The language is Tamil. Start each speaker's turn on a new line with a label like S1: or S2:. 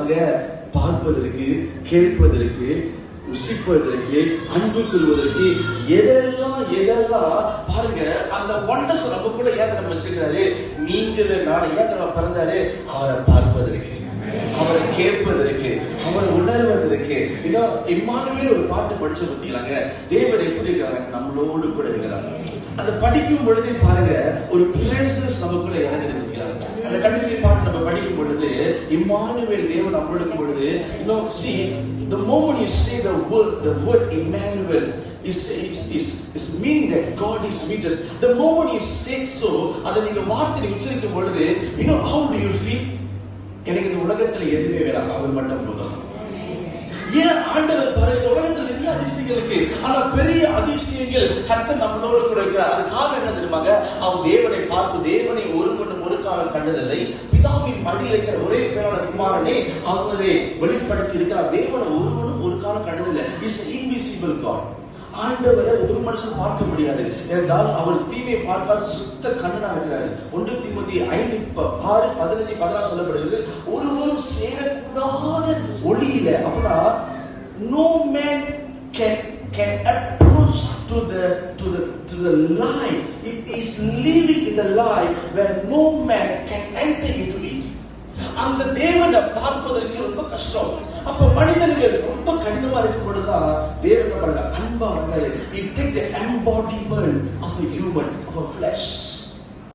S1: தெரியுமாங்க? பார்ப்பதற்கு, கேட்பதற்கு, ருசிப்பதற்கு, அன்பு கொள்வதற்கு, எதெல்லாம் பாருங்க. அந்த ஒண்டர்ஸ் நமக்குள்ள ஏன் நம்ம வச்சிருக்காரு? நீங்கள் நான் ஏன் நம்ம பிறந்தாரு? அவரை பார்ப்பதற்கு, அவரை கேட்பதற்கு, அவரை உணர்வதற்கு. இம்மானுவேல் ஒரு பாட்டு படிச்சு பார்த்தீங்களாங்க, தேவன் எப்படி இருக்காங்க? நம்மளோடு கூட இருக்கிறாங்க. அதை படிக்கும் பொழுதே பாருங்க, ஒரு பிரசன்ஸ் நமக்குள்ள இறங்கி இருக்கிறாங்க. அந்த கடைசி பாட்டு நம்ம படிக்கும் பொழுது, இம்மானுவேல் தேவன் நம்மளுக்கும் பொழுது, see, the moment you say the word Emmanuel is meaning that God is with us. The moment you say so, அதை நீங்க வார்த்தை உச்சரிக்கும் பொழுது, how do you feel? எனக்கு இந்த உலகத்துல எதுவுமே வேணாம், அவர் மட்டும் போதும். ஏன் ஆண்டவர் பாருங்க, உலகத்துல நிறைய அதிசயங்கள் இருக்கு, ஆனா பெரிய அதிசயங்கள் கர்த்தர் நம்மளோடு கூட இருக்கிறார். அது காரணம் என்ன தெரியுமாங்க? அவன் தேவனை பார்த்து, தேவனை ஒரு காலம் கண்டதில்லை, பிதாவின் மடியில் இருக்கிற ஒரே பேரான குமாரனே அவங்களை வெளிப்படுத்தி இருக்கிறார். தேவனை ஒருவனும் ஒரு காலம் கண்டதில்லை. Is invisible God. ஆண்டவரை ஒரு மனுஷன் பார்க்க முடியாது என்றால் அவர் தீமையை பார்க்காத சுத்த கண்ணனா இருக்கிறாரு. 1 தீமோத்தேயு 5:6-15 சொல்லப்படுகிறது, ஒருவரும் சேரக்கூடாத ஒளியில. அப்படின்னா no man can approach to the light. It is living in the light where no man can enter into it. அந்த தேவனை பார்ப்பதற்கு ரொம்ப கஷ்டம். அப்ப மனிதர்கள் ரொம்ப கடினமா இருக்கும் பொழுதுதான் தேவன் அன்பா வந்தாரு. It take the embodiment of a human, of a flesh.